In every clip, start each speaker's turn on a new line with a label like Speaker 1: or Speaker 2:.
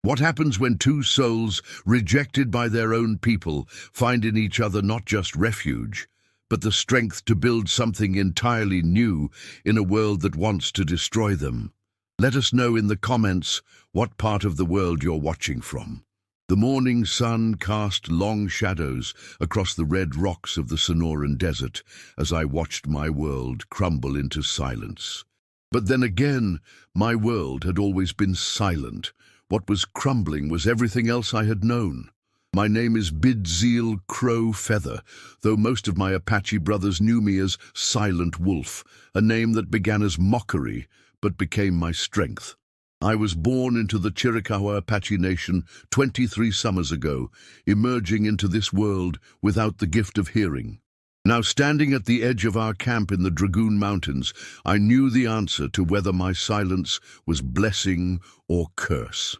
Speaker 1: What happens when two souls, rejected by their own people, find in each other not just refuge, but the strength to build something entirely new in a world that wants to destroy them? Let us know in the comments what part of the world you're watching from. The morning sun cast long shadows across the red rocks of the Sonoran Desert as I watched my world crumble into silence. But then again, my world had always been silent. What was crumbling was everything else I had known. My name is Bidziil Crow Feather, though most of my Apache brothers knew me as Silent Wolf, a name that began as mockery but became my strength. I was born into the Chiricahua Apache Nation 23 summers ago, emerging into this world without the gift of hearing. Now, standing at the edge of our camp in the Dragoon Mountains, I knew the answer to whether my silence was blessing or curse.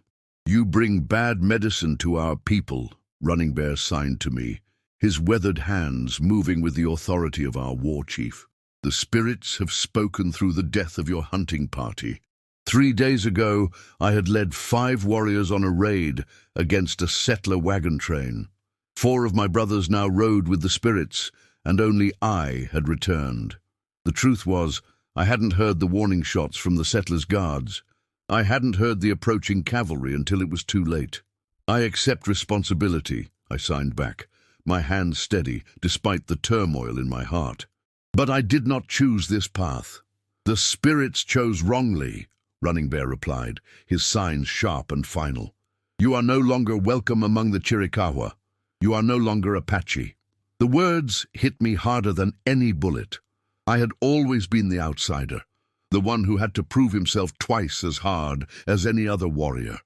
Speaker 1: "You bring bad medicine to our people," Running Bear signed to me, his weathered hands moving with the authority of our war chief. "The spirits have spoken through the death of your hunting party. 3 days ago, I had led 5 warriors on a raid against a settler wagon train. 4 of my brothers now rode with the spirits, and only I had returned. The truth was, I hadn't heard the warning shots from the settlers' guards. I hadn't heard the approaching cavalry until it was too late. "I accept responsibility," I signed back, my hands steady despite the turmoil in my heart. "But I did not choose this path. The spirits chose wrongly," Running Bear replied, his signs sharp and final. "You are no longer welcome among the Chiricahua. You are no longer Apache." The words hit me harder than any bullet. I had always been the outsider, the one who had to prove himself twice as hard as any other warrior.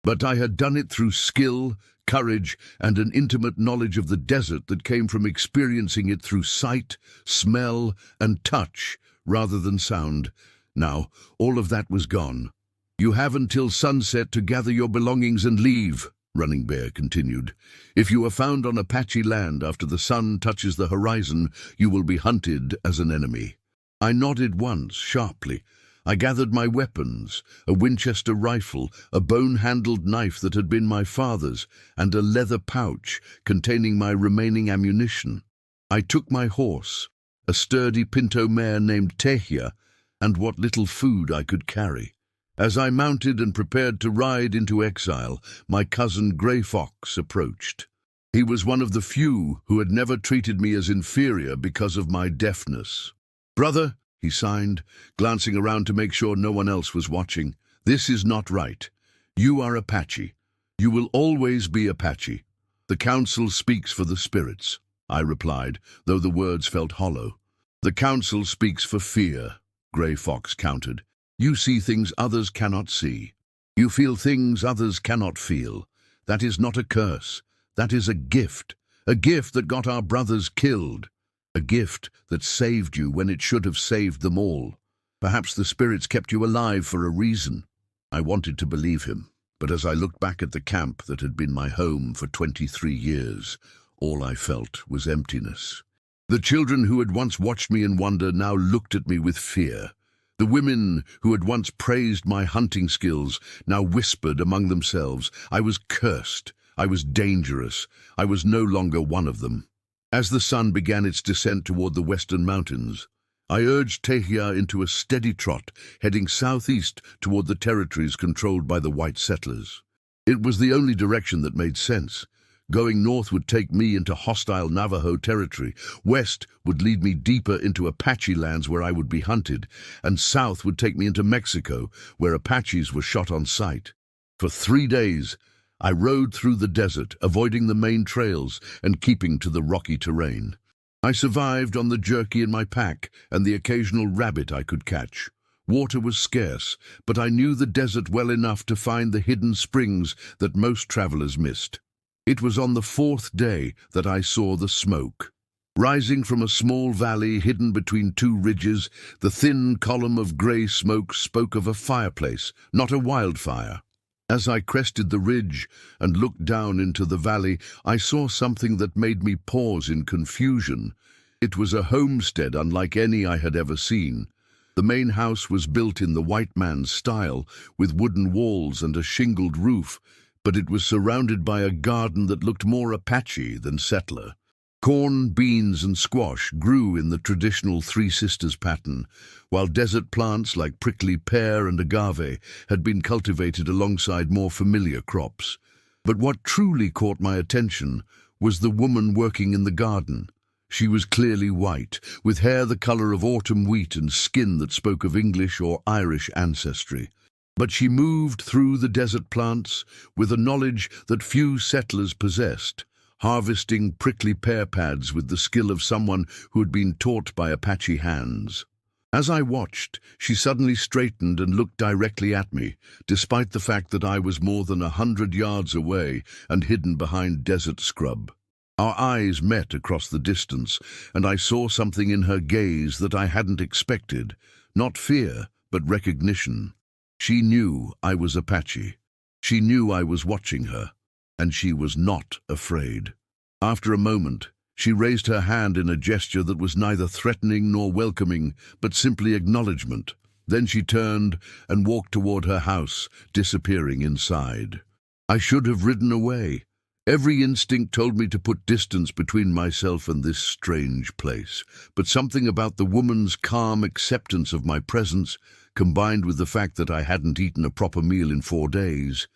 Speaker 1: But I had done it through skill, courage, and an intimate knowledge of the desert that came from experiencing it through sight, smell, and touch rather than sound. Now, all of that was gone. "You have until sunset to gather your belongings and leave," Running Bear continued. "If you are found on Apache land after the sun touches the horizon, you will be hunted as an enemy." I nodded once, sharply. I gathered my weapons, a Winchester rifle, a bone-handled knife that had been my father's, and a leather pouch containing my remaining ammunition. I took my horse, a sturdy pinto mare named Tehia, and what little food I could carry. As I mounted and prepared to ride into exile, my cousin Grey Fox approached. He was one of the few who had never treated me as inferior because of my deafness. "Brother," he signed, glancing around to make sure no one else was watching, "this is not right. You are Apache. You will always be Apache. The council speaks for the spirits," I replied, though the words felt hollow. "The council speaks for fear," Grey Fox countered. "You see things others cannot see. You feel things others cannot feel. That is not a curse. That is a gift that got our brothers killed. A gift that saved you when it should have saved them all. Perhaps the spirits kept you alive for a reason." I wanted to believe him, but as I looked back at the camp that had been my home for 23 years, all I felt was emptiness. The children who had once watched me in wonder now looked at me with fear. The women who had once praised my hunting skills now whispered among themselves. I was cursed. I was dangerous. I was no longer one of them. As the sun began its descent toward the western mountains, I urged Tehia into a steady trot, heading southeast toward the territories controlled by the white settlers. It was the only direction that made sense. Going north would take me into hostile Navajo territory, west would lead me deeper into Apache lands where I would be hunted, and south would take me into Mexico, where Apaches were shot on sight. For 3 days, I rode through the desert, avoiding the main trails and keeping to the rocky terrain. I survived on the jerky in my pack and the occasional rabbit I could catch. Water was scarce, but I knew the desert well enough to find the hidden springs that most travelers missed. It was on the 4th day that I saw the smoke. Rising from a small valley hidden between 2 ridges, the thin column of grey smoke spoke of a fireplace, not a wildfire. As I crested the ridge and looked down into the valley, I saw something that made me pause in confusion. It was a homestead unlike any I had ever seen. The main house was built in the white man's style, with wooden walls and a shingled roof, but it was surrounded by a garden that looked more Apache than settler. Corn, beans, and squash grew in the traditional Three Sisters pattern, while desert plants like prickly pear and agave had been cultivated alongside more familiar crops. But what truly caught my attention was the woman working in the garden. She was clearly white, with hair the color of autumn wheat and skin that spoke of English or Irish ancestry. But she moved through the desert plants with a knowledge that few settlers possessed, harvesting prickly pear pads with the skill of someone who had been taught by Apache hands. As I watched, she suddenly straightened and looked directly at me, despite the fact that I was more than 100 yards away and hidden behind desert scrub. Our eyes met across the distance, and I saw something in her gaze that I hadn't expected. Not fear, but recognition. She knew I was Apache. She knew I was watching her, and she was not afraid. After a moment, she raised her hand in a gesture that was neither threatening nor welcoming, but simply acknowledgement. Then she turned and walked toward her house, disappearing inside. I should have ridden away. Every instinct told me to put distance between myself and this strange place, but something about the woman's calm acceptance of my presence, combined with the fact that I hadn't eaten a proper meal in 4 days,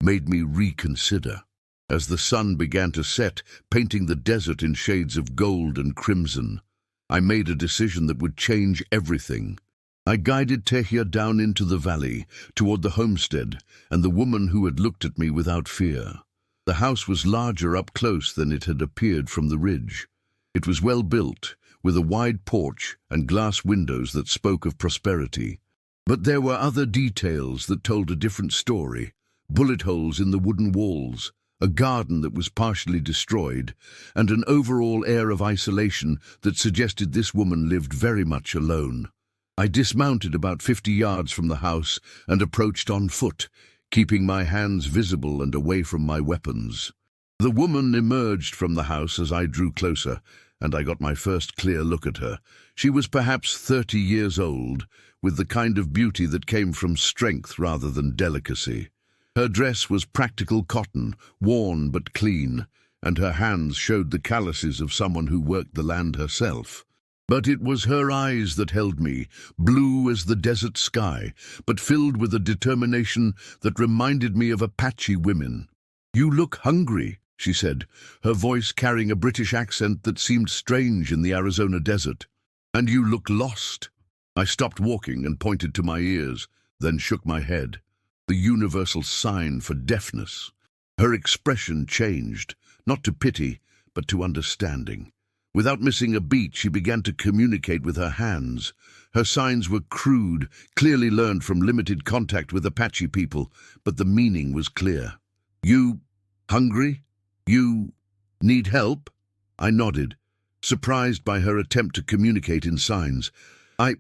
Speaker 1: made me reconsider. As the sun began to set, painting the desert in shades of gold and crimson, I made a decision that would change everything. I guided Tehia down into the valley, toward the homestead, and the woman who had looked at me without fear. The house was larger up close than it had appeared from the ridge. It was well built, with a wide porch and glass windows that spoke of prosperity. But there were other details that told a different story. Bullet holes in the wooden walls, a garden that was partially destroyed, and an overall air of isolation that suggested this woman lived very much alone. I dismounted about 50 yards from the house and approached on foot, keeping my hands visible and away from my weapons. The woman emerged from the house as I drew closer, and I got my first clear look at her. She was perhaps 30 years old, with the kind of beauty that came from strength rather than delicacy. Her dress was practical cotton, worn but clean, and her hands showed the calluses of someone who worked the land herself. But it was her eyes that held me, blue as the desert sky, but filled with a determination that reminded me of Apache women. "You look hungry," she said, her voice carrying a British accent that seemed strange in the Arizona desert. "And you look lost." I stopped walking and pointed to my ears, then shook my head. The universal sign for deafness. Her expression changed, not to pity, but to understanding. Without missing a beat, she began to communicate with her hands. Her signs were crude, clearly learned from limited contact with Apache people, but the meaning was clear. "You hungry? You need help?" I nodded, surprised by her attempt to communicate in signs. "I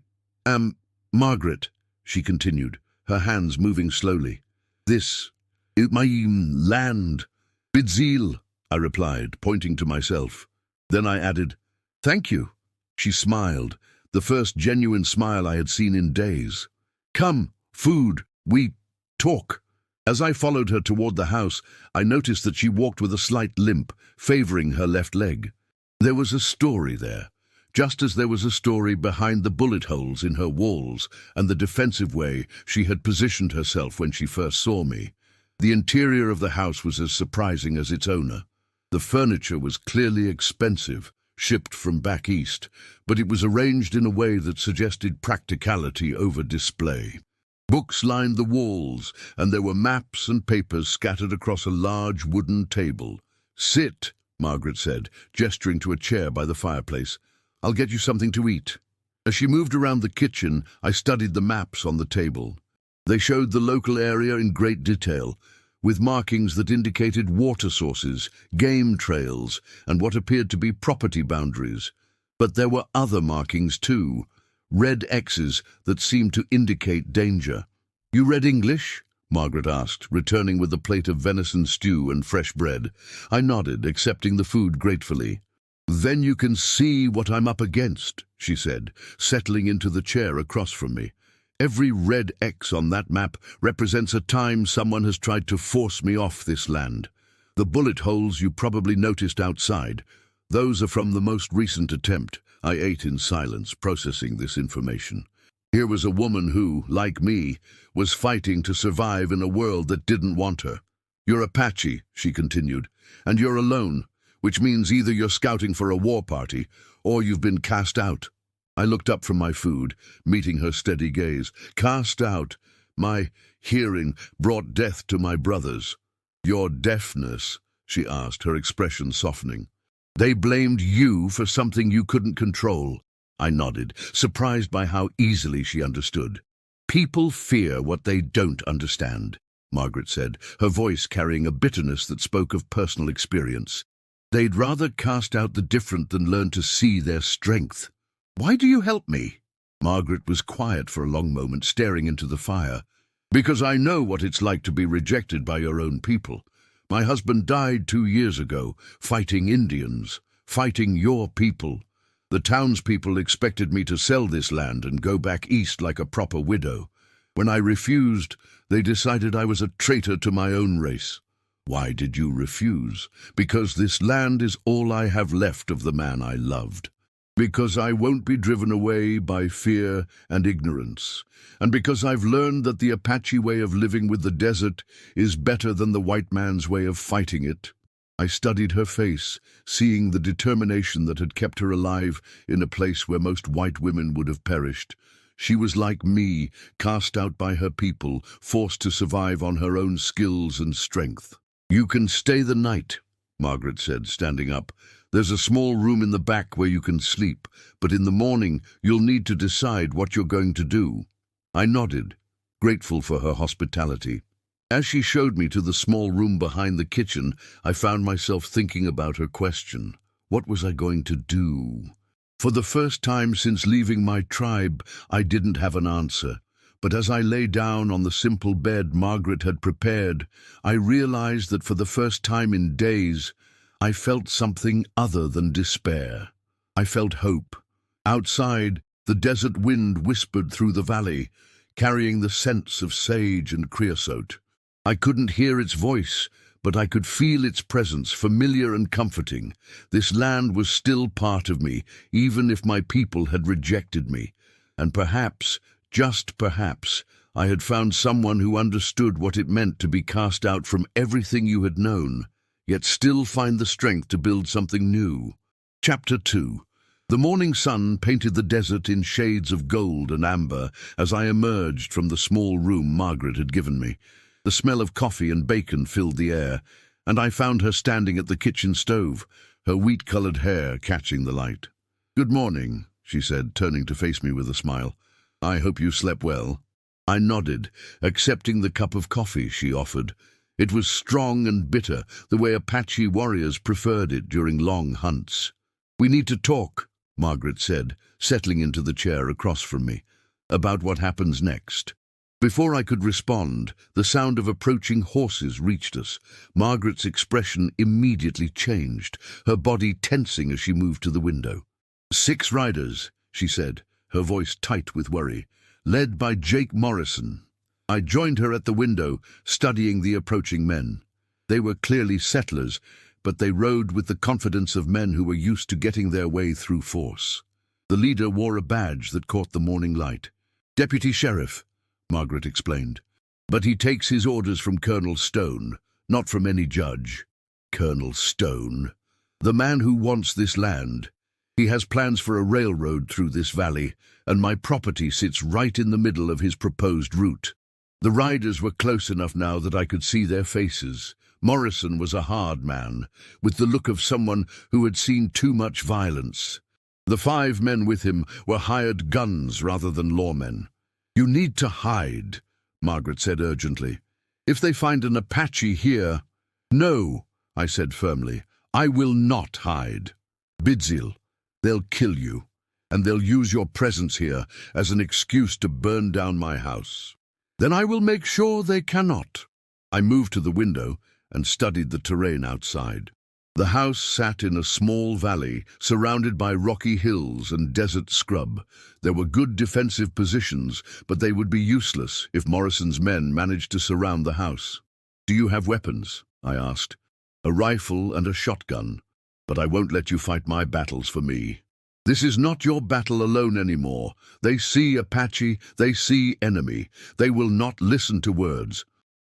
Speaker 1: am Margaret," she continued, her hands moving slowly. "This is my land." "Bidziil," I replied, pointing to myself. Then I added, "Thank you." She smiled, the first genuine smile I had seen in days. "Come, food, we talk." As I followed her toward the house, I noticed that she walked with a slight limp, favoring her left leg. There was a story there, just as there was a story behind the bullet holes in her walls and the defensive way she had positioned herself when she first saw me. The interior of the house was as surprising as its owner. The furniture was clearly expensive, shipped from back east, but it was arranged in a way that suggested practicality over display. Books lined the walls, and there were maps and papers scattered across a large wooden table. "Sit," Margaret said, gesturing to a chair by the fireplace. "I'll get you something to eat." As she moved around the kitchen, I studied the maps on the table. They showed the local area in great detail, with markings that indicated water sources, game trails, and what appeared to be property boundaries. But there were other markings too, red X's that seemed to indicate danger. "You read English?" Margaret asked, returning with a plate of venison stew and fresh bread. I nodded, accepting the food gratefully. "Then you can see what I'm up against," she said, settling into the chair across from me. Every red X on that map represents a time someone has tried to force me off this land. The bullet holes you probably noticed outside, those are from the most recent attempt. I ate in silence, processing this information. Here was a woman who, like me, was fighting to survive in a world that didn't want her. "You're Apache," she continued, "and you're alone, which means either you're scouting for a war party or you've been cast out." I looked up from my food, meeting her steady gaze. "Cast out? My hearing brought death to my brothers." "Your deafness?" she asked, her expression softening. "They blamed you for something you couldn't control." I nodded, surprised by how easily she understood. "People fear what they don't understand," Margaret said, her voice carrying a bitterness that spoke of personal experience. "They'd rather cast out the different than learn to see their strength." "Why do you help me?" Margaret was quiet for a long moment, staring into the fire. "Because I know what it's like to be rejected by your own people. My husband died 2 years ago, fighting Indians, fighting your people. The townspeople expected me to sell this land and go back east like a proper widow. When I refused, they decided I was a traitor to my own race." "Why did you refuse?" "Because this land is all I have left of the man I loved. Because I won't be driven away by fear and ignorance. And because I've learned that the Apache way of living with the desert is better than the white man's way of fighting it." I studied her face, seeing the determination that had kept her alive in a place where most white women would have perished. She was like me, cast out by her people, forced to survive on her own skills and strength. "You can stay the night," Margaret said, standing up. "There's a small room in the back where you can sleep, but in the morning you'll need to decide what you're going to do." I nodded, grateful for her hospitality. As she showed me to the small room behind the kitchen, I found myself thinking about her question. What was I going to do? For the first time since leaving my tribe, I didn't have an answer. But as I lay down on the simple bed Margaret had prepared, I realized that for the first time in days, I felt something other than despair. I felt hope. Outside, the desert wind whispered through the valley, carrying the scents of sage and creosote. I couldn't hear its voice, but I could feel its presence, familiar and comforting. This land was still part of me, even if my people had rejected me. And perhaps, just perhaps, I had found someone who understood what it meant to be cast out from everything you had known, yet still find the strength to build something new. Chapter 2. The morning sun painted the desert in shades of gold and amber as I emerged from the small room Margaret had given me. The smell of coffee and bacon filled the air, and I found her standing at the kitchen stove, her wheat-colored hair catching the light. "Good morning," she said, turning to face me with a smile. "I hope you slept well." I nodded, accepting the cup of coffee she offered. It was strong and bitter, the way Apache warriors preferred it during long hunts. "We need to talk," Margaret said, settling into the chair across from me, "about what happens next." Before I could respond, the sound of approaching horses reached us. Margaret's expression immediately changed, her body tensing as she moved to the window. "6 riders," she said, her voice tight with worry, "led by Jake Morrison." I joined her at the window, studying the approaching men. They were clearly settlers, but they rode with the confidence of men who were used to getting their way through force. The leader wore a badge that caught the morning light. "Deputy Sheriff," Margaret explained. "But he takes his orders from Colonel Stone, not from any judge." "Colonel Stone? The man who wants this land. He has plans for a railroad through this valley, and my property sits right in the middle of his proposed route." The riders were close enough now that I could see their faces. Morrison was a hard man, with the look of someone who had seen too much violence. The 5 men with him were hired guns rather than lawmen. "You need to hide," Margaret said urgently. "If they find an Apache here—" "No," I said firmly, "I will not hide. Bidziil, they'll kill you, and they'll use your presence here as an excuse to burn down my house. Then I will make sure they cannot." I moved to the window and studied the terrain outside. The house sat in a small valley, surrounded by rocky hills and desert scrub. There were good defensive positions, but they would be useless if Morrison's men managed to surround the house. "Do you have weapons?" I asked. "A rifle and a shotgun, but I won't let you fight my battles for me. This is not your battle alone anymore. They see Apache, they see enemy. They will not listen to words."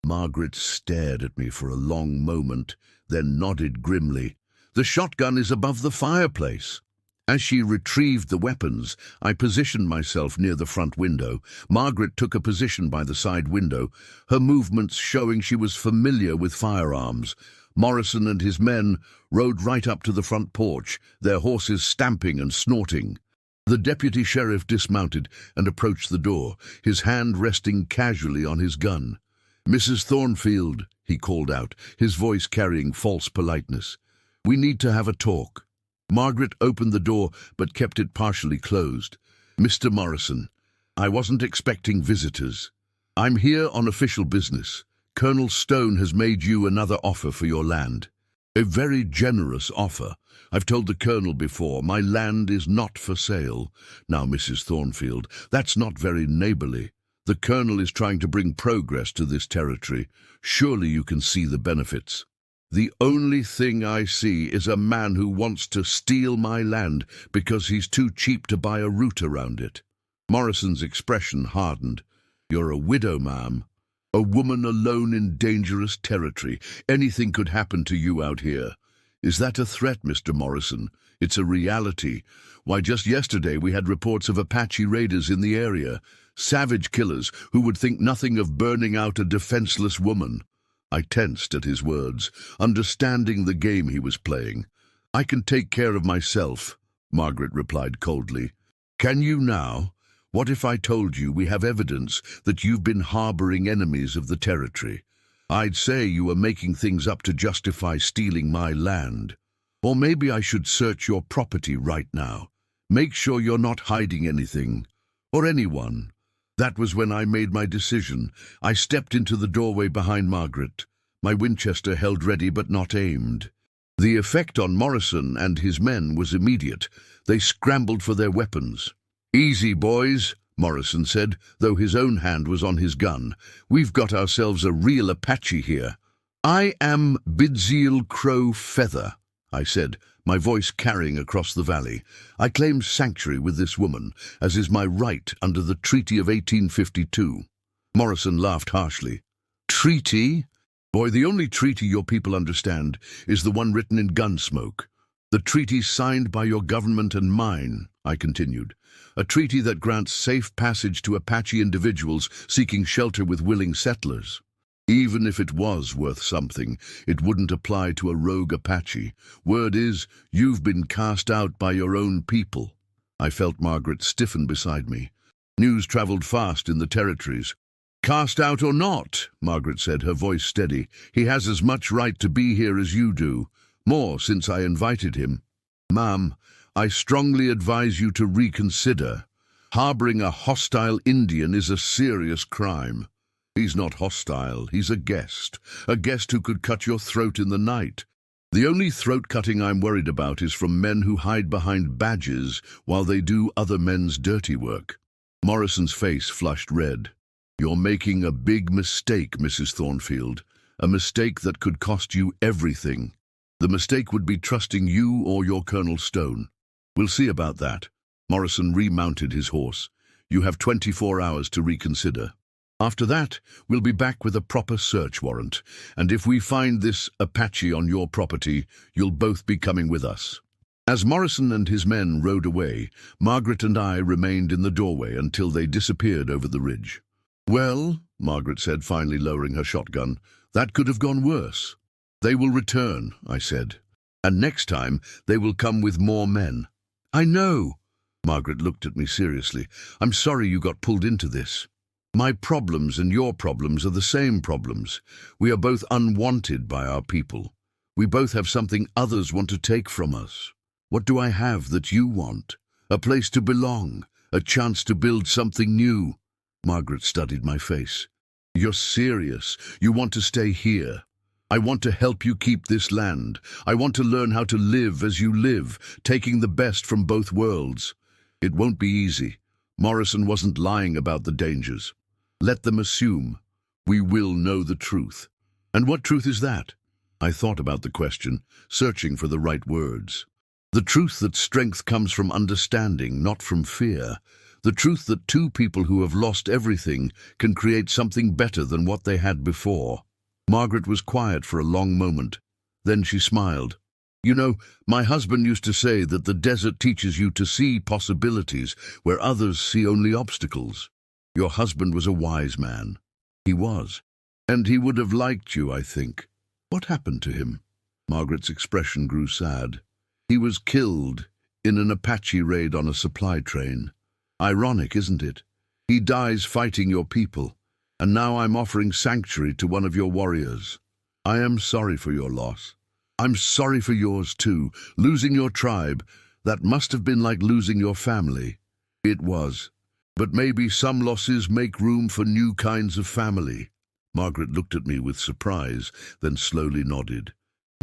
Speaker 1: Margaret stared at me for a long moment, then nodded grimly. "The shotgun is above the fireplace." As she retrieved the weapons, I positioned myself near the front window. Margaret took a position by the side window, her movements showing she was familiar with firearms. Morrison and his men rode right up to the front porch, their horses stamping and snorting. The deputy sheriff dismounted and approached the door, his hand resting casually on his gun. "Mrs. Thornfield," he called out, his voice carrying false politeness. "We need to have a talk." Margaret opened the door but kept it partially closed. "Mr. Morrison, I wasn't expecting visitors. I'm here on official business. Colonel Stone has made you another offer for your land. A very generous offer. I've told the Colonel before, my land is not for sale. Now, Mrs. Thornfield, that's not very neighborly. The Colonel is trying to bring progress to this territory. Surely you can see the benefits." "The only thing I see is a man who wants to steal my land because he's too cheap to buy a root around it." Morrison's expression hardened. "You're a widow, ma'am. A woman alone in dangerous territory. Anything could happen to you out here. Is that a threat, Mr. Morrison? It's a reality. Why, just yesterday we had reports of Apache raiders in the area. Savage killers who would think nothing of burning out a defenseless woman." I tensed at his words, understanding the game he was playing. "I can take care of myself," Margaret replied coldly. "Can you now? What if I told you we have evidence that you've been harboring enemies of the territory? I'd say you were making things up to justify stealing my land. Or maybe I should search your property right now. Make sure you're not hiding anything, or anyone." That was when I made my decision. I stepped into the doorway behind Margaret, my Winchester held ready but not aimed. The effect on Morrison and his men was immediate. They scrambled for their weapons. "Easy, boys," Morrison said, though his own hand was on his gun. "We've got ourselves a real Apache here." "I am Bidziil Crow Feather," I said, my voice carrying across the valley. "I claim sanctuary with this woman, as is my right under the Treaty of 1852. Morrison laughed harshly. "Treaty? Boy, the only treaty your people understand is the one written in Gunsmoke. The treaty signed by your government and mine," I continued. "A treaty that grants safe passage to Apache individuals seeking shelter with willing settlers. Even if it was worth something, it wouldn't apply to a rogue Apache. Word is, you've been cast out by your own people." I felt Margaret stiffen beside me. News traveled fast in the territories. "Cast out or not," Margaret said, her voice steady, "he has as much right to be here as you do. More since I invited him. Ma'am, I strongly advise you to reconsider. Harboring a hostile Indian is a serious crime. He's not hostile, he's a guest who could cut your throat in the night. The only throat-cutting I'm worried about is from men who hide behind badges while they do other men's dirty work." Morrison's face flushed red. "You're making a big mistake, Mrs. Thornfield. A mistake that could cost you everything. The mistake would be trusting you or your Colonel Stone. We'll see about that." Morrison remounted his horse. "You have 24 hours to reconsider. After that, we'll be back with a proper search warrant, and if we find this Apache on your property, you'll both be coming with us." As Morrison and his men rode away, Margaret and I remained in the doorway until they disappeared over the ridge. "Well," Margaret said, finally lowering her shotgun, "that could have gone worse." "They will return," I said, "and next time they will come with more men." "I know." Margaret looked at me seriously. "I'm sorry you got pulled into this. My problems and your problems are the same problems. We are both unwanted by our people. We both have something others want to take from us. What do I have that you want? A place to belong, a chance to build something new." Margaret studied my face. "You're serious. You want to stay here." I want to help you keep this land. I want to learn how to live as you live, taking the best from both worlds. It won't be easy. Morrison wasn't lying about the dangers. Let them assume. We will know the truth. And what truth is that? I thought about the question, searching for the right words. The truth that strength comes from understanding, not from fear. The truth that two people who have lost everything can create something better than what they had before. Margaret was quiet for a long moment. Then she smiled. You know, my husband used to say that the desert teaches you to see possibilities where others see only obstacles. Your husband was a wise man. He was. And he would have liked you, I think. What happened to him? Margaret's expression grew sad. He was killed in an Apache raid on a supply train. Ironic, isn't it? He dies fighting your people, and now I'm offering sanctuary to one of your warriors. I am sorry for your loss. I'm sorry for yours too. Losing your tribe, that must have been like losing your family. It was. But maybe some losses make room for new kinds of family. Margaret looked at me with surprise, then slowly nodded.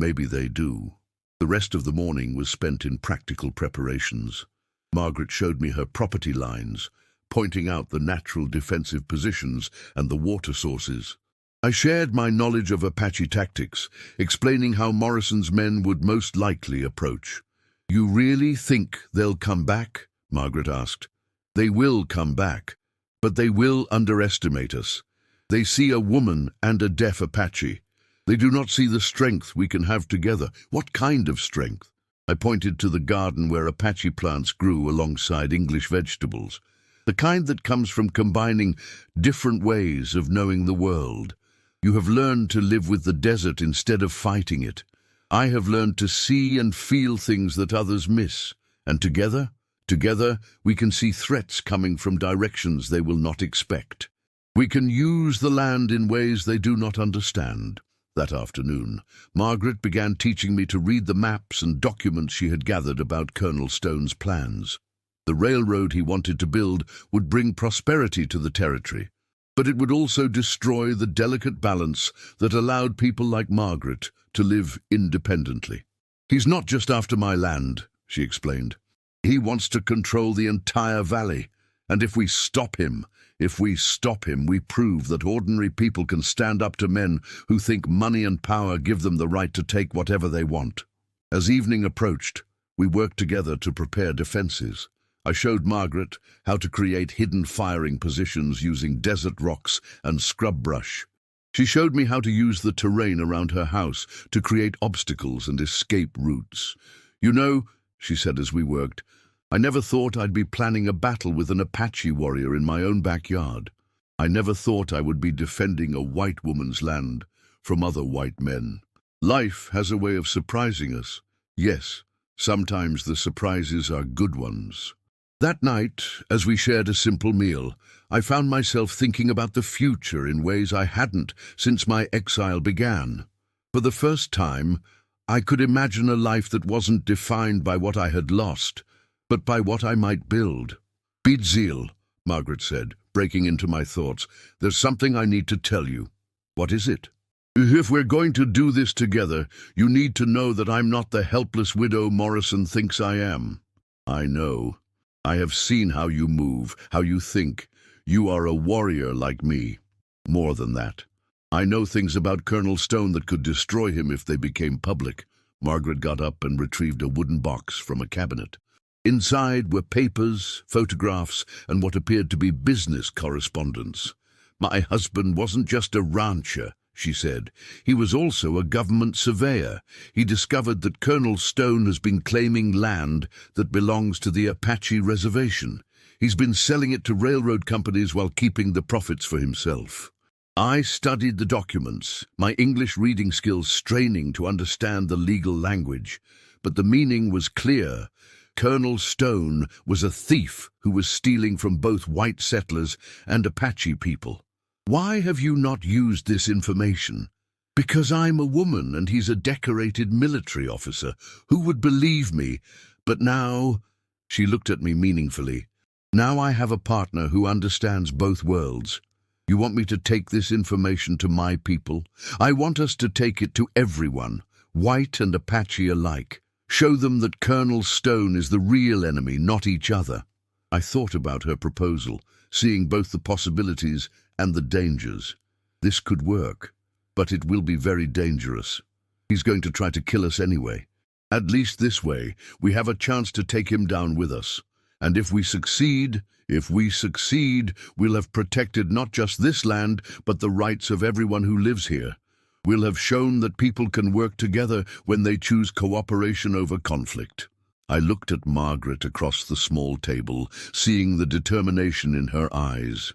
Speaker 1: Maybe they do. The rest of the morning was spent in practical preparations. Margaret showed me her property lines, pointing out the natural defensive positions and the water sources. I shared my knowledge of Apache tactics, explaining how Morrison's men would most likely approach. You really think they'll come back? Margaret asked. They will come back, but they will underestimate us. They see a woman and a deaf Apache. They do not see the strength we can have together. What kind of strength? I pointed to the garden where Apache plants grew alongside English vegetables. The kind that comes from combining different ways of knowing the world. You have learned to live with the desert instead of fighting it. I have learned to see and feel things that others miss. And together we can see threats coming from directions they will not expect. We can use the land in ways they do not understand. That afternoon, Margaret began teaching me to read the maps and documents she had gathered about Colonel Stone's plans. The railroad he wanted to build would bring prosperity to the territory, but it would also destroy the delicate balance that allowed people like Margaret to live independently. He's not just after my land, she explained. He wants to control the entire valley, and if we stop him, we prove that ordinary people can stand up to men who think money and power give them the right to take whatever they want. As evening approached, we worked together to prepare defenses. I showed Margaret how to create hidden firing positions using desert rocks and scrub brush. She showed me how to use the terrain around her house to create obstacles and escape routes. You know, she said as we worked, I never thought I'd be planning a battle with an Apache warrior in my own backyard. I never thought I would be defending a white woman's land from other white men. Life has a way of surprising us. Yes, sometimes the surprises are good ones. That night, as we shared a simple meal, I found myself thinking about the future in ways I hadn't since my exile began. For the first time, I could imagine a life that wasn't defined by what I had lost, but by what I might build. Bidziil, Margaret said, breaking into my thoughts. There's something I need to tell you. What is it? If we're going to do this together, you need to know that I'm not the helpless widow Morrison thinks I am. I know. I have seen how you move, how you think. You are a warrior like me. More than that. I know things about Colonel Stone that could destroy him if they became public. Margaret got up and retrieved a wooden box from a cabinet. Inside were papers, photographs, and what appeared to be business correspondence. My husband wasn't just a rancher, she said. He was also a government surveyor. He discovered that Colonel Stone has been claiming land that belongs to the Apache reservation. He's been selling it to railroad companies while keeping the profits for himself. I studied the documents, my English reading skills straining to understand the legal language, but the meaning was clear. Colonel Stone was a thief who was stealing from both white settlers and Apache people. Why have you not used this information? Because I'm a woman and he's a decorated military officer. Who would believe me? But now, she looked at me meaningfully, now I have a partner who understands both worlds. You want me to take this information to my people? I want us to take it to everyone, white and Apache alike. Show them that Colonel Stone is the real enemy, not each other. I thought about her proposal, seeing both the possibilities and the dangers. This could work, but it will be very dangerous. He's going to try to kill us anyway. At least this way, we have a chance to take him down with us. And if we succeed, we'll have protected not just this land, but the rights of everyone who lives here. We'll have shown that people can work together when they choose cooperation over conflict. I looked at Margaret across the small table, seeing the determination in her eyes.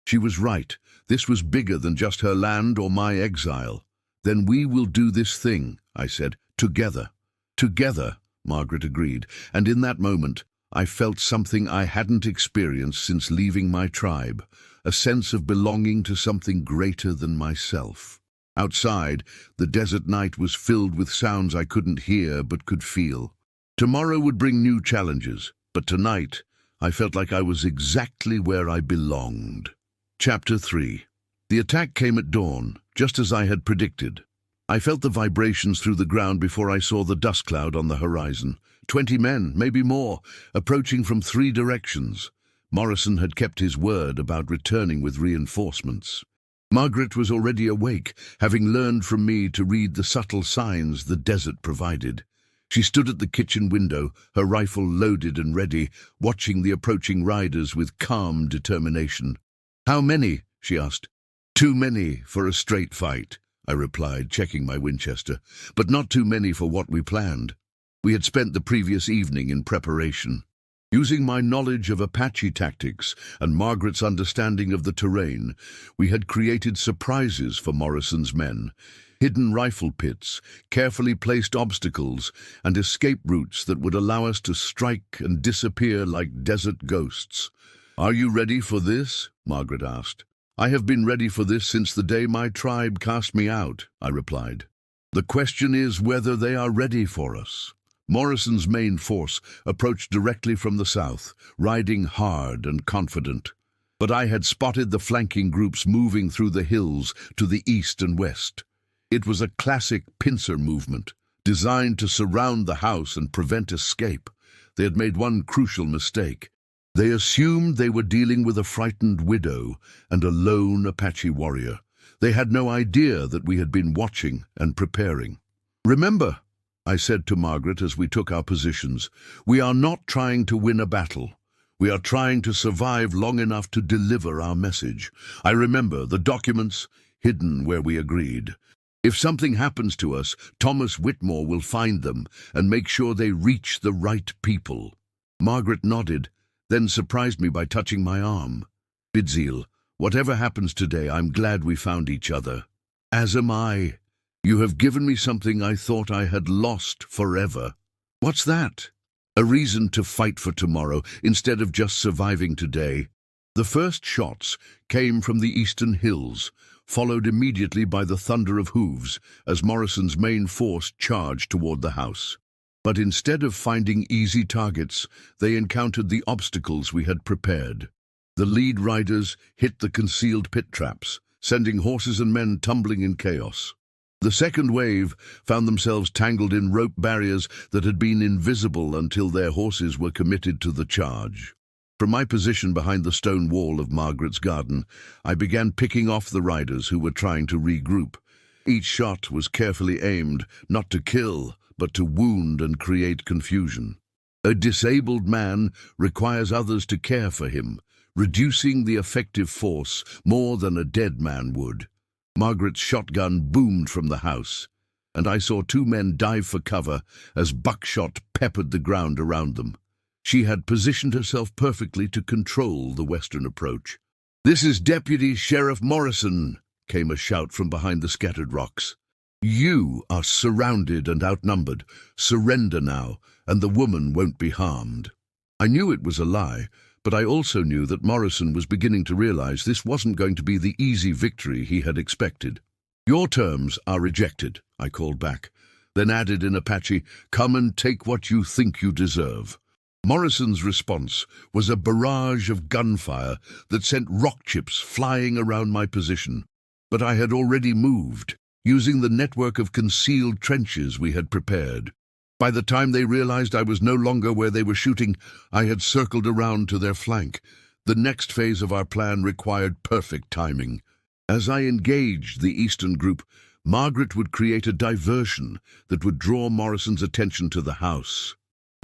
Speaker 1: She was right. This was bigger than just her land or my exile. Then we will do this thing, I said, together. Together, Margaret agreed, and in that moment, I felt something I hadn't experienced since leaving my tribe, a sense of belonging to something greater than myself. Outside, the desert night was filled with sounds I couldn't hear but could feel. Tomorrow would bring new challenges, but tonight, I felt like I was exactly where I belonged. Chapter 3. The attack came at dawn, just as I had predicted. I felt the vibrations through the ground before I saw the dust cloud on the horizon. 20 men, maybe more, approaching from 3 directions. Morrison had kept his word about returning with reinforcements. Margaret was already awake, having learned from me to read the subtle signs the desert provided. She stood at the kitchen window, her rifle loaded and ready, watching the approaching riders with calm determination. "How many?" she asked. "Too many for a straight fight," I replied, checking my Winchester, "but not too many for what we planned." We had spent the previous evening in preparation. Using my knowledge of Apache tactics and Margaret's understanding of the terrain, we had created surprises for Morrison's men. Hidden rifle pits, carefully placed obstacles, and escape routes that would allow us to strike and disappear like desert ghosts. "Are you ready for this?" Margaret asked. "I have been ready for this since the day my tribe cast me out," I replied. "The question is whether they are ready for us." Morrison's main force approached directly from the south, riding hard and confident. But I had spotted the flanking groups moving through the hills to the east and west. It was a classic pincer movement, designed to surround the house and prevent escape. They had made one crucial mistake. They assumed they were dealing with a frightened widow and a lone Apache warrior. They had no idea that we had been watching and preparing. "Remember," I said to Margaret as we took our positions, "we are not trying to win a battle. We are trying to survive long enough to deliver our message. I remember the documents hidden where we agreed. If something happens to us, Thomas Whitmore will find them and make sure they reach the right people." Margaret nodded, then surprised me by touching my arm. "Bidziil, whatever happens today, I'm glad we found each other." "As am I. You have given me something I thought I had lost forever." "What's that?" "A reason to fight for tomorrow instead of just surviving today." The first shots came from the eastern hills, followed immediately by the thunder of hooves as Morrison's main force charged toward the house. But instead of finding easy targets, they encountered the obstacles we had prepared. The lead riders hit the concealed pit traps, sending horses and men tumbling in chaos. The second wave found themselves tangled in rope barriers that had been invisible until their horses were committed to the charge. From my position behind the stone wall of Margaret's garden, I began picking off the riders who were trying to regroup. Each shot was carefully aimed, not to kill, but to wound and create confusion. A disabled man requires others to care for him, reducing the effective force more than a dead man would. Margaret's shotgun boomed from the house, and I saw 2 men dive for cover as buckshot peppered the ground around them. She had positioned herself perfectly to control the western approach. "This is Deputy Sheriff Morrison," came a shout from behind the scattered rocks. "You are surrounded and outnumbered. Surrender now, and the woman won't be harmed." I knew it was a lie, but I also knew that Morrison was beginning to realize this wasn't going to be the easy victory he had expected. "Your terms are rejected," I called back, then added in Apache, "Come and take what you think you deserve." Morrison's response was a barrage of gunfire that sent rock chips flying around my position. But I had already moved, using the network of concealed trenches we had prepared. By the time they realized I was no longer where they were shooting, I had circled around to their flank. The next phase of our plan required perfect timing. As I engaged the eastern group, Margaret would create a diversion that would draw Morrison's attention to the house.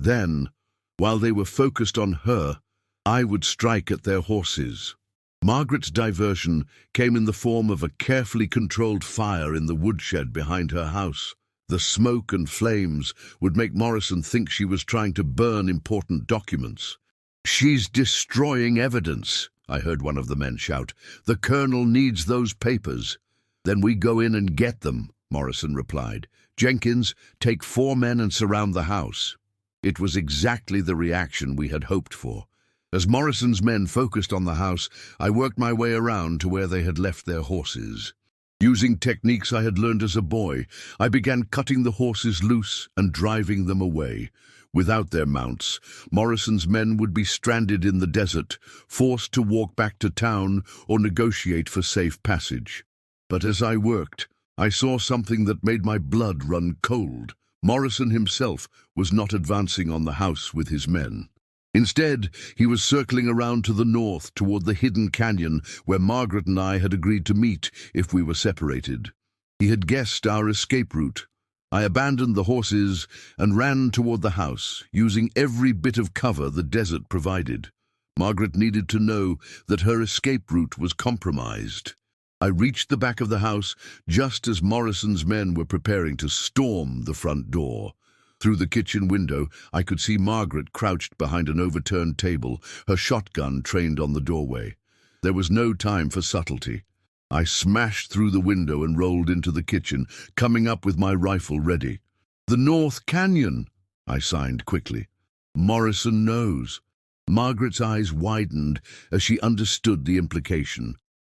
Speaker 1: Then, while they were focused on her, I would strike at their horses. Margaret's diversion came in the form of a carefully controlled fire in the woodshed behind her house. The smoke and flames would make Morrison think she was trying to burn important documents. "She's destroying evidence," I heard one of the men shout. "The colonel needs those papers." "Then we go in and get them," Morrison replied. "Jenkins, take 4 men and surround the house." It was exactly the reaction we had hoped for. As Morrison's men focused on the house, I worked my way around to where they had left their horses. Using techniques I had learned as a boy, I began cutting the horses loose and driving them away. Without their mounts, Morrison's men would be stranded in the desert, forced to walk back to town or negotiate for safe passage. But as I worked, I saw something that made my blood run cold. Morrison himself was not advancing on the house with his men. Instead, he was circling around to the north toward the hidden canyon where Margaret and I had agreed to meet if we were separated. He had guessed our escape route. I abandoned the horses and ran toward the house, using every bit of cover the desert provided. Margaret needed to know that her escape route was compromised. I reached the back of the house just as Morrison's men were preparing to storm the front door. Through the kitchen window, I could see Margaret crouched behind an overturned table, her shotgun trained on the doorway. There was no time for subtlety. I smashed through the window and rolled into the kitchen, coming up with my rifle ready. "The North Canyon," I signed quickly. "Morrison knows." Margaret's eyes widened as she understood the implication.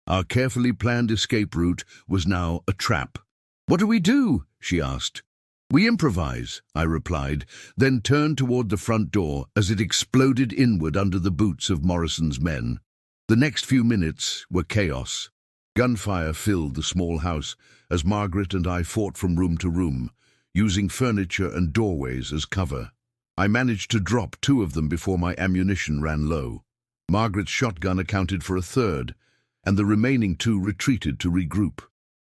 Speaker 1: Our carefully planned escape route was now a trap. "What do we do?" she asked. "We improvise," I replied, then turned toward the front door as it exploded inward under the boots of Morrison's men. The next few minutes were chaos. Gunfire filled the small house as Margaret and I fought from room to room, using furniture and doorways as cover. I managed to drop 2 of them before my ammunition ran low. Margaret's shotgun accounted for a third, and the remaining 2 retreated to regroup.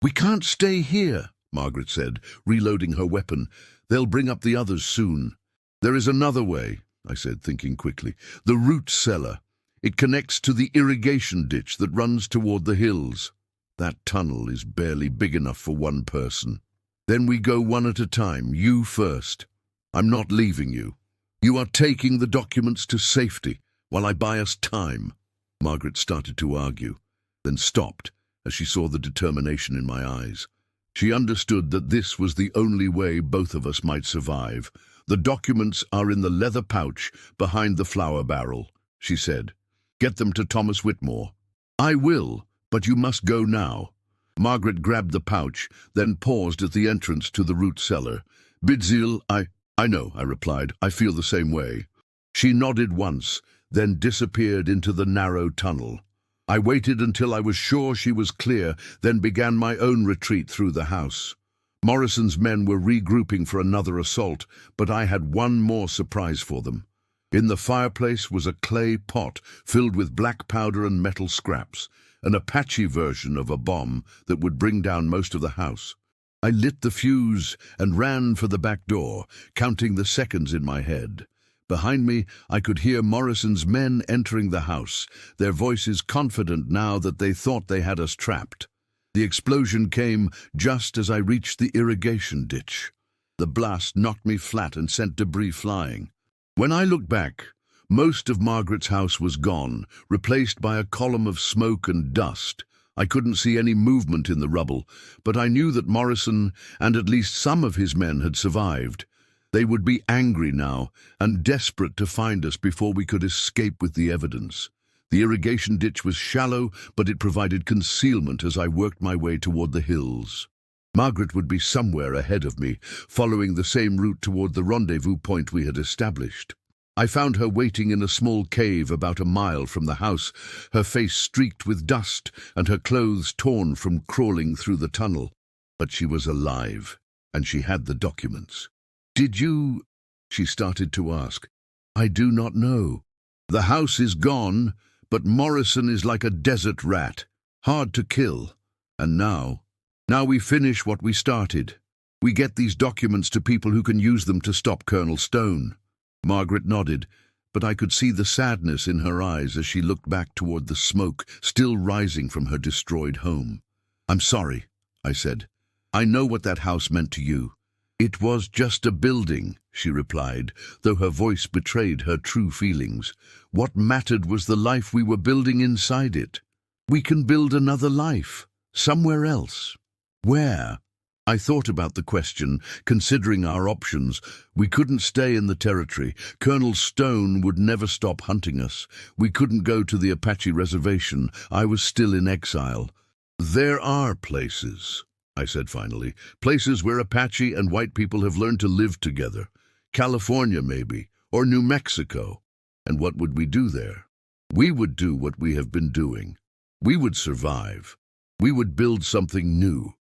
Speaker 1: "We can't stay here," Margaret said, reloading her weapon. "They'll bring up the others soon." "There is another way," I said, thinking quickly. "The root cellar. It connects to the irrigation ditch that runs toward the hills. That tunnel is barely big enough for 1 person. Then we go one at a time, you first. I'm not leaving you. You are taking the documents to safety while I buy us time." Margaret started to argue, then stopped as she saw the determination in my eyes. She understood that this was the only way both of us might survive. "The documents are in the leather pouch behind the flour barrel," she said. "Get them to Thomas Whitmore." "I will, but you must go now." Margaret grabbed the pouch, then paused at the entrance to the root cellar. "Bidziil, I know," I replied. "I feel the same way." She nodded once, then disappeared into the narrow tunnel. I waited until I was sure she was clear, then began my own retreat through the house. Morrison's men were regrouping for another assault, but I had one more surprise for them. In the fireplace was a clay pot filled with black powder and metal scraps, an Apache version of a bomb that would bring down most of the house. I lit the fuse and ran for the back door, counting the seconds in my head. Behind me, I could hear Morrison's men entering the house, their voices confident now that they thought they had us trapped. The explosion came just as I reached the irrigation ditch. The blast knocked me flat and sent debris flying. When I looked back, most of Margaret's house was gone, replaced by a column of smoke and dust. I couldn't see any movement in the rubble, but I knew that Morrison and at least some of his men had survived. They would be angry now and desperate to find us before we could escape with the evidence. The irrigation ditch was shallow, but it provided concealment as I worked my way toward the hills. Margaret would be somewhere ahead of me, following the same route toward the rendezvous point we had established. I found her waiting in a small cave about a mile from the house, her face streaked with dust and her clothes torn from crawling through the tunnel. But she was alive, and she had the documents. "Did you—" she started to ask. "I do not know. The house is gone, but Morrison is like a desert rat, hard to kill. And now we finish what we started. We get these documents to people who can use them to stop Colonel Stone." Margaret nodded, but I could see the sadness in her eyes as she looked back toward the smoke still rising from her destroyed home. "I'm sorry," I said. "I know what that house meant to you." "It was just a building," she replied, though her voice betrayed her true feelings. "What mattered was the life we were building inside it. We can build another life, somewhere else." "Where?" I thought about the question, considering our options. We couldn't stay in the territory. Colonel Stone would never stop hunting us. We couldn't go to the Apache reservation. I was still in exile. "There are places," I said finally. "Places where Apache and white people have learned to live together. California, maybe, or New Mexico." "And what would we do there?" "We would do what we have been doing. We would survive. We would build something new."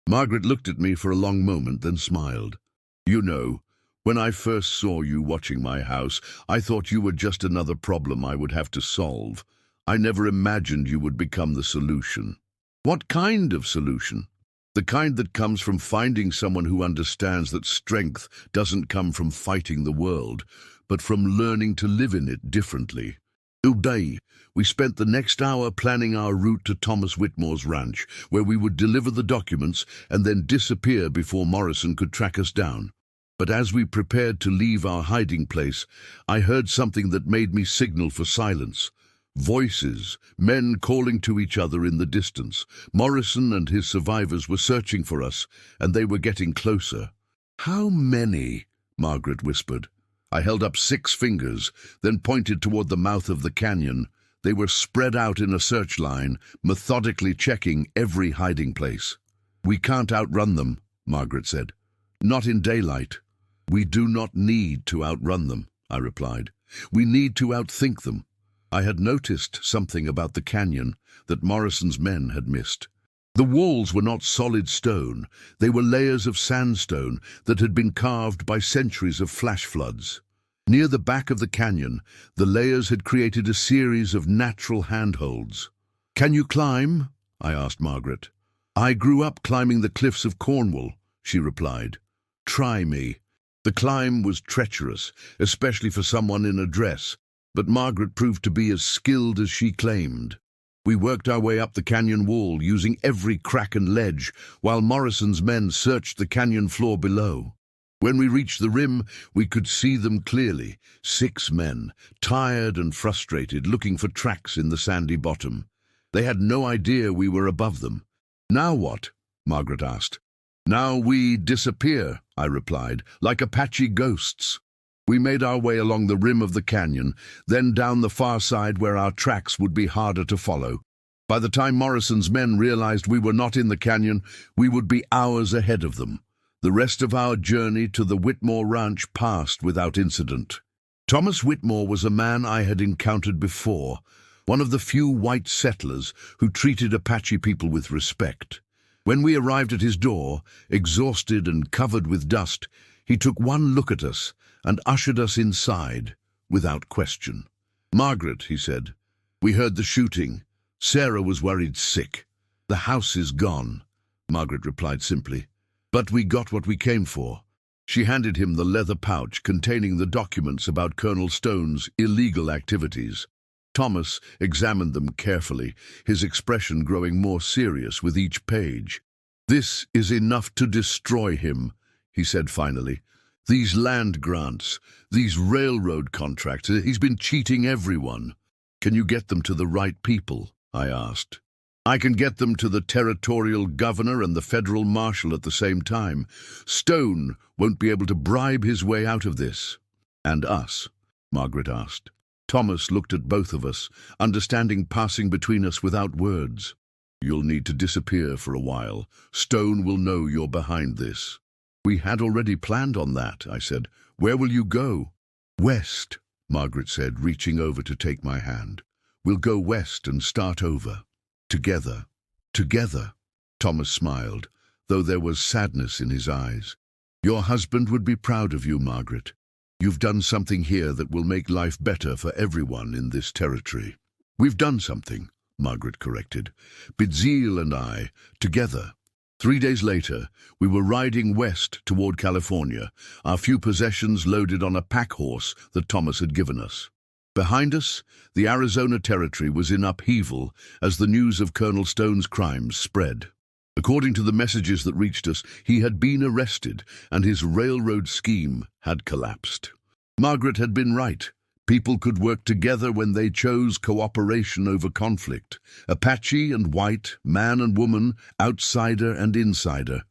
Speaker 1: Margaret looked at me for a long moment, then smiled. "You know, when I first saw you watching my house, I thought you were just another problem I would have to solve. I never imagined you would become the solution." "What kind of solution?" "The kind that comes from finding someone who understands that strength doesn't come from fighting the world, but from learning to live in it differently." Today, we spent the next hour planning our route to Thomas Whitmore's ranch, where we would deliver the documents and then disappear before Morrison could track us down. But as we prepared to leave our hiding place, I heard something that made me signal for silence. Voices, men calling to each other in the distance. Morrison and his survivors were searching for us, and they were getting closer. "How many?" Margaret whispered. I held up 6 fingers, then pointed toward the mouth of the canyon. They were spread out in a search line, methodically checking every hiding place. "We can't outrun them," Margaret said. "Not in daylight." "We do not need to outrun them," I replied. "We need to outthink them." I had noticed something about the canyon that Morrison's men had missed. The walls were not solid stone. They were layers of sandstone that had been carved by centuries of flash floods. Near the back of the canyon, the layers had created a series of natural handholds. "Can you climb?" I asked Margaret. "I grew up climbing the cliffs of Cornwall," she replied. "Try me." The climb was treacherous, especially for someone in a dress, but Margaret proved to be as skilled as she claimed. We worked our way up the canyon wall, using every crack and ledge, while Morrison's men searched the canyon floor below. When we reached the rim, we could see them clearly. 6 men, tired and frustrated, looking for tracks in the sandy bottom. They had no idea we were above them. "Now what?" Margaret asked. "Now we disappear," I replied, "like Apache ghosts." We made our way along the rim of the canyon, then down the far side where our tracks would be harder to follow. By the time Morrison's men realized we were not in the canyon, we would be hours ahead of them. The rest of our journey to the Whitmore ranch passed without incident. Thomas Whitmore was a man I had encountered before, one of the few white settlers who treated Apache people with respect. When we arrived at his door, exhausted and covered with dust, he took one look at us and ushered us inside, without question. "Margaret," he said, "we heard the shooting. Sarah was worried sick. The house is gone," Margaret replied simply. "But we got what we came for." She handed him the leather pouch containing the documents about Colonel Stone's illegal activities. Thomas examined them carefully, his expression growing more serious with each page. "This is enough to destroy him," he said finally. "These land grants, these railroad contracts, he's been cheating everyone." "Can you get them to the right people?" I asked. "I can get them to the territorial governor and the federal marshal at the same time. Stone won't be able to bribe his way out of this." "And us?" Margaret asked. Thomas looked at both of us, understanding passing between us without words. "You'll need to disappear for a while. Stone will know you're behind this." "We had already planned on that," I said. "Where will you go?" "West." Margaret said, reaching over to take my hand. We'll go west and start over. Together. Together. Thomas smiled, though there was sadness in his eyes. Your husband would be proud of you, Margaret. You've done something here that will make life better for everyone in this territory. We've done something, Margaret corrected. Bidziil and I, together. 3 days later, we were riding west toward California, our few possessions loaded on a pack horse that Thomas had given us. Behind us, the Arizona Territory was in upheaval as the news of Colonel Stone's crimes spread. According to the messages that reached us, he had been arrested and his railroad scheme had collapsed. Margaret had been right. People could work together when they chose cooperation over conflict. Apache and white, man and woman, outsider and insider.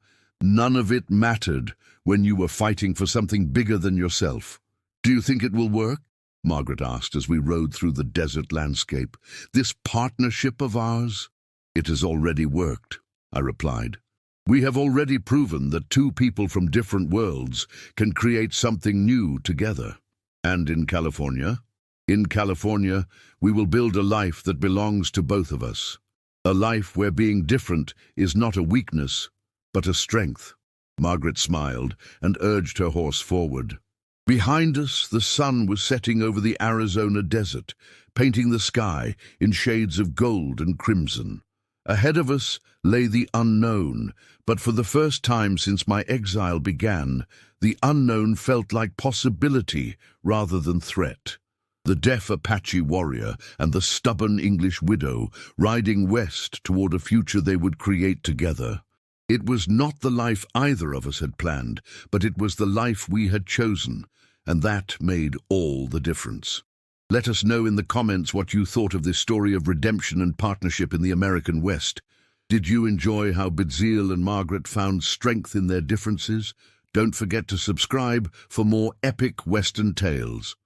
Speaker 1: None of it mattered when you were fighting for something bigger than yourself. Do you think it will work? Margaret asked as we rode through the desert landscape. This partnership of ours? It has already worked, I replied. We have already proven that two people from different worlds can create something new together. And in California? In California, we will build a life that belongs to both of us. A life where being different is not a weakness, but a strength. Margaret smiled and urged her horse forward. Behind us, the sun was setting over the Arizona desert, painting the sky in shades of gold and crimson. Ahead of us lay the unknown, but for the first time since my exile began, the unknown felt like possibility rather than threat. The deaf Apache warrior and the stubborn English widow riding west toward a future they would create together. It was not the life either of us had planned, but it was the life we had chosen, and that made all the difference. Let us know in the comments what you thought of this story of redemption and partnership in the American West. Did you enjoy how Bidziil and Margaret found strength in their differences? Don't forget to subscribe for more epic Western tales.